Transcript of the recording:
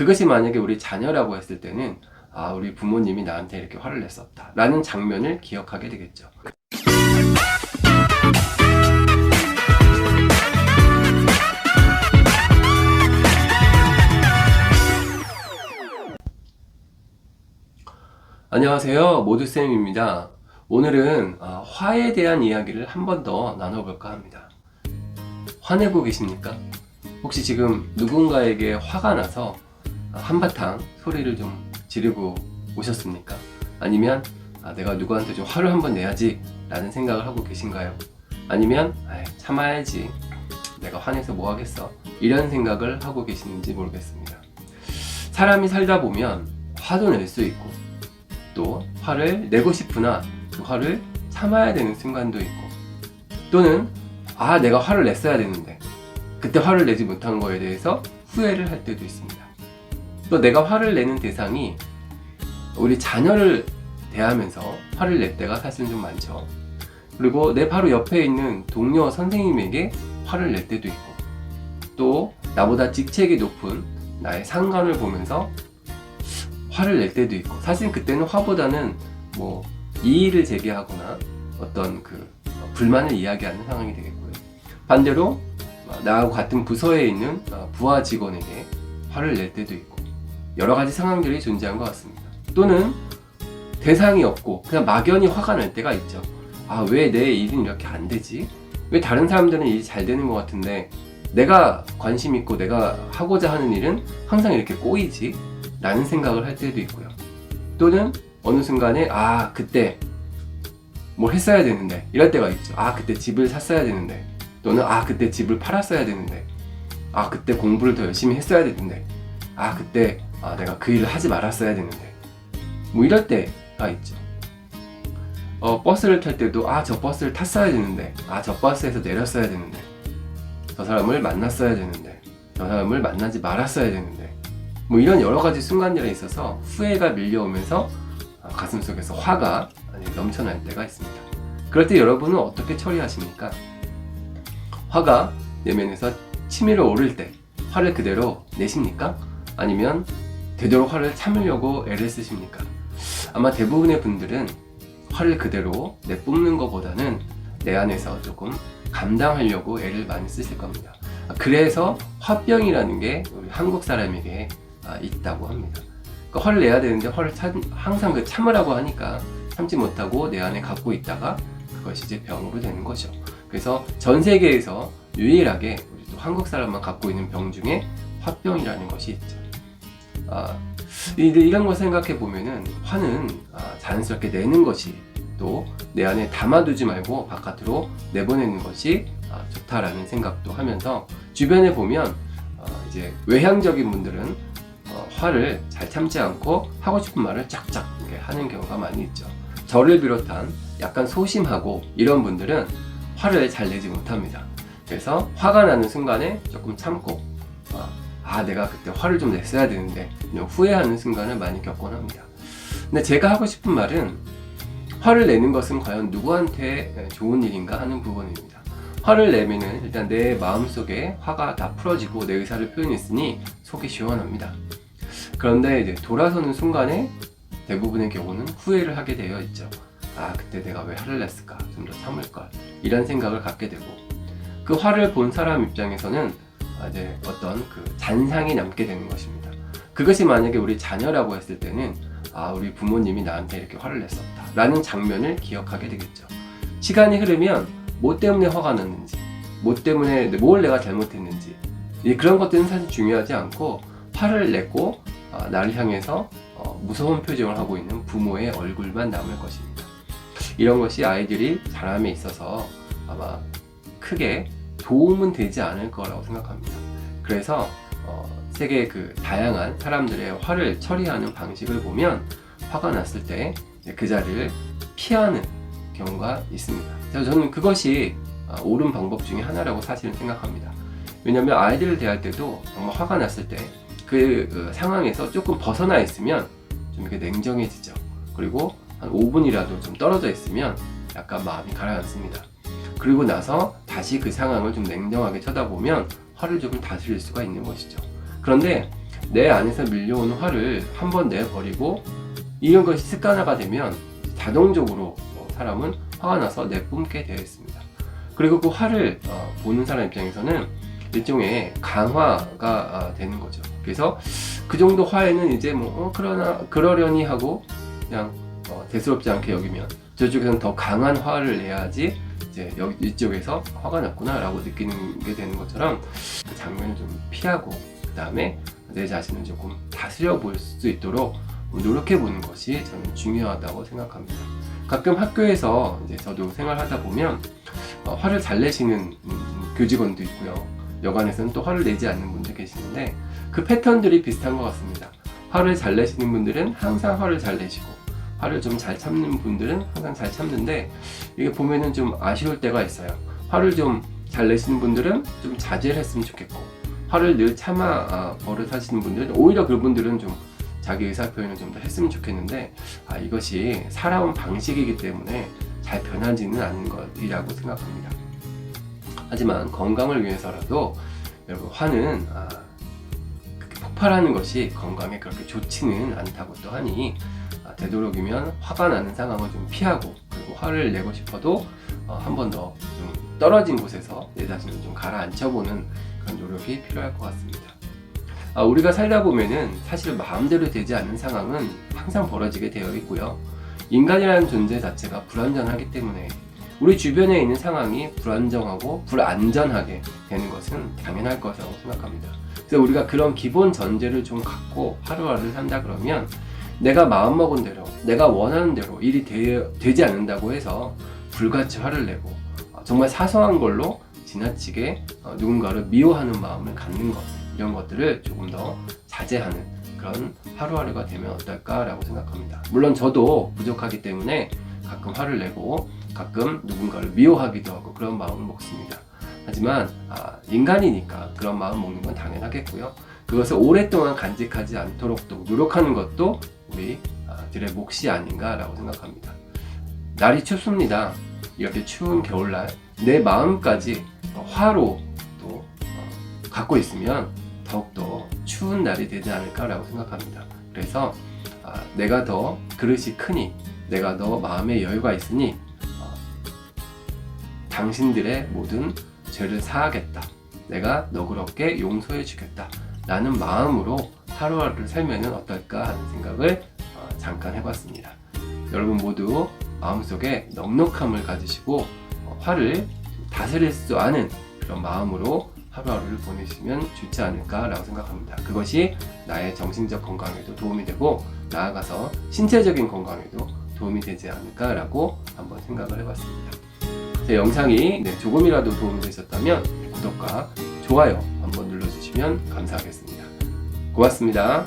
그것이 만약에 우리 자녀라고 했을 때는 아, 우리 부모님이 나한테 이렇게 화를 냈었다 라는 장면을 기억하게 되겠죠. 안녕하세요, 모두쌤입니다. 오늘은 화에 대한 이야기를 한 번 더 나눠볼까 합니다. 화내고 계십니까? 혹시 지금 누군가에게 화가 나서 한바탕 소리를 좀 지르고 오셨습니까? 아니면 내가 누구한테 좀 화를 한번 내야지 라는 생각을 하고 계신가요? 아니면 참아야지, 내가 화내서 뭐 하겠어, 이런 생각을 하고 계시는지 모르겠습니다. 사람이 살다 보면 화도 낼 수 있고 또 화를 내고 싶으나 그 화를 참아야 되는 순간도 있고, 또는 내가 화를 냈어야 되는데 그때 화를 내지 못한 거에 대해서 후회를 할 때도 있습니다. 또 내가 화를 내는 대상이 우리 자녀를 대하면서 화를 낼 때가 사실 좀 많죠. 그리고 내 바로 옆에 있는 동료 선생님에게 화를 낼 때도 있고, 또 나보다 직책이 높은 나의 상관을 보면서 화를 낼 때도 있고, 사실 그때는 화보다는 이의를 제기하거나 어떤 불만을 이야기하는 상황이 되겠고요. 반대로 나하고 같은 부서에 있는 부하 직원에게 화를 낼 때도 있고, 여러 가지 상황들이 존재한 것 같습니다. 또는 대상이 없고 그냥 막연히 화가 날 때가 있죠. 왜 내 일은 이렇게 안 되지? 왜 다른 사람들은 일이 잘 되는 것 같은데 내가 관심 있고 내가 하고자 하는 일은 항상 이렇게 꼬이지? 라는 생각을 할 때도 있고요. 또는 어느 순간에 그때 뭘 했어야 되는데, 이럴 때가 있죠. 그때 집을 샀어야 되는데, 또는 그때 집을 팔았어야 되는데, 그때 공부를 더 열심히 했어야 되는데, 그때 내가 그 일을 하지 말았어야 되는데, 이럴 때가 있죠. 버스를 탈 때도 저 버스를 탔어야 되는데, 저 버스에서 내렸어야 되는데, 저 사람을 만났어야 되는데, 저 사람을 만나지 말았어야 되는데, 이런 여러 가지 순간들에 있어서 후회가 밀려오면서 가슴속에서 화가 넘쳐날 때가 있습니다. 그럴 때 여러분은 어떻게 처리하십니까? 화가 내면에서 치밀어 오를 때 화를 그대로 내십니까? 아니면 되도록 화를 참으려고 애를 쓰십니까? 아마 대부분의 분들은 화를 그대로 내뿜는 것보다는 내 안에서 조금 감당하려고 애를 많이 쓰실 겁니다. 그래서 화병이라는 게 우리 한국 사람에게 있다고 합니다. 그러니까 화를 내야 되는데 항상 참으라고 하니까 참지 못하고 내 안에 갖고 있다가 그것이 이제 병으로 되는 거죠. 그래서 전 세계에서 유일하게 우리 또 한국 사람만 갖고 있는 병 중에 화병이라는 것이 있죠. 이런 걸 생각해 보면은 화는 자연스럽게 내는 것이, 또 내 안에 담아두지 말고 바깥으로 내보내는 것이 좋다라는 생각도 하면서, 주변에 보면 이제 외향적인 분들은 화를 잘 참지 않고 하고 싶은 말을 쫙쫙 이렇게 하는 경우가 많이 있죠. 저를 비롯한 약간 소심하고 이런 분들은 화를 잘 내지 못합니다. 그래서 화가 나는 순간에 조금 참고 내가 그때 화를 좀 냈어야 되는데 후회하는 순간을 많이 겪곤 합니다. 근데 제가 하고 싶은 말은, 화를 내는 것은 과연 누구한테 좋은 일인가 하는 부분입니다. 화를 내면은 일단 내 마음속에 화가 다 풀어지고 내 의사를 표현했으니 속이 시원합니다. 그런데 이제 돌아서는 순간에 대부분의 경우는 후회를 하게 되어 있죠. 그때 내가 왜 화를 냈을까? 좀 더 참을걸. 이런 생각을 갖게 되고, 그 화를 본 사람 입장에서는 이제 어떤 잔상이 남게 되는 것입니다. 그것이 만약에 우리 자녀라고 했을 때는 우리 부모님이 나한테 이렇게 화를 냈었다 라는 장면을 기억하게 되겠죠. 시간이 흐르면 뭐 때문에 화가 났는지, 뭐 때문에 뭘 내가 잘못했는지, 그런 것들은 사실 중요하지 않고, 화를 냈고 나를 향해서 무서운 표정을 하고 있는 부모의 얼굴만 남을 것입니다. 이런 것이 아이들이 자람에 있어서 아마 크게 도움은 되지 않을 거라고 생각합니다. 그래서 세계의 다양한 사람들의 화를 처리하는 방식을 보면 화가 났을 때 그 자리를 피하는 경우가 있습니다. 그래서 저는 그것이 옳은 방법 중에 하나라고 사실은 생각합니다. 왜냐하면 아이들을 대할 때도 정말 화가 났을 때 그 상황에서 조금 벗어나 있으면 좀 이렇게 냉정해지죠. 그리고 한 5분이라도 좀 떨어져 있으면 약간 마음이 가라앉습니다. 그리고 나서 다시 그 상황을 좀 냉정하게 쳐다보면 화를 조금 다스릴 수가 있는 것이죠. 그런데 내 안에서 밀려오는 화를 한번 내버리고 이런 것이 습관화가 되면 자동적으로 사람은 화가 나서 내뿜게 되어 있습니다. 그리고 그 화를 보는 사람 입장에서는 일종의 강화가 되는 거죠. 그래서 그 정도 화에는 이제 그러려니 하고 그냥 대수롭지 않게 여기면 저쪽에서는 더 강한 화를 내야지 이제 이쪽에서 화가 났구나 라고 느끼는 게 되는 것처럼 그 장면을 좀 피하고 그 다음에 내 자신을 조금 다스려 볼 수 있도록 노력해 보는 것이 저는 중요하다고 생각합니다. 가끔 학교에서 이제 저도 생활하다 보면 화를 잘 내시는 교직원도 있고요. 여관에서는 또 화를 내지 않는 분들 계시는데 그 패턴들이 비슷한 것 같습니다. 화를 잘 내시는 분들은 항상 화를 잘 내시고 화를 좀 잘 참는 분들은 항상 잘 참는데 이게 보면은 좀 아쉬울 때가 있어요. 화를 좀 잘 내시는 분들은 좀 자제를 했으면 좋겠고 화를 늘 참아 버릇하시는 분들은 오히려 그분들은 좀 자기 의사표현을 좀 더 했으면 좋겠는데 이것이 살아온 방식이기 때문에 잘 변하지는 않는 것이라고 생각합니다. 하지만 건강을 위해서라도 여러분 화는 폭발하는 것이 건강에 그렇게 좋지는 않다고 또 하니 되도록이면 화가 나는 상황을 좀 피하고 그리고 화를 내고 싶어도 한 번 더 좀 떨어진 곳에서 내 자신을 좀 가라앉혀보는 그런 노력이 필요할 것 같습니다. 우리가 살다 보면은 사실 마음대로 되지 않는 상황은 항상 벌어지게 되어 있고요. 인간이라는 존재 자체가 불완전하기 때문에 우리 주변에 있는 상황이 불안정하고 불안전하게 되는 것은 당연할 것이라고 생각합니다. 그래서 우리가 그런 기본 전제를 좀 갖고 하루하루를 산다 그러면 내가 마음먹은 대로 내가 원하는 대로 일이 되지 않는다고 해서 불같이 화를 내고 정말 사소한 걸로 지나치게 누군가를 미워하는 마음을 갖는 것 이런 것들을 조금 더 자제하는 그런 하루하루가 되면 어떨까라고 생각합니다. 물론 저도 부족하기 때문에 가끔 화를 내고 가끔 누군가를 미워하기도 하고 그런 마음을 먹습니다. 하지만 인간이니까 그런 마음 먹는 건 당연하겠고요. 그것을 오랫동안 간직하지 않도록 또 노력하는 것도 우리들의 몫이 아닌가라고 생각합니다. 날이 춥습니다. 이렇게 추운 겨울날 내 마음까지 화로 또 갖고 있으면 더욱더 추운 날이 되지 않을까라고 생각합니다. 그래서 내가 더 그릇이 크니 내가 더 마음의 여유가 있으니 당신들의 모든 죄를 사하겠다. 내가 너그럽게 용서해 주겠다. 라는 마음으로 하루하루를 살면 어떨까 하는 생각을 잠깐 해봤습니다. 여러분 모두 마음속에 넉넉함을 가지시고 화를 다스릴 수 아는 그런 마음으로 하루하루를 보내시면 좋지 않을까라고 생각합니다. 그것이 나의 정신적 건강에도 도움이 되고 나아가서 신체적인 건강에도 도움이 되지 않을까라고 한번 생각을 해봤습니다. 제 영상이 조금이라도 도움이 되셨다면 구독과 좋아요 한번 눌러주시면 감사하겠습니다. 고맙습니다.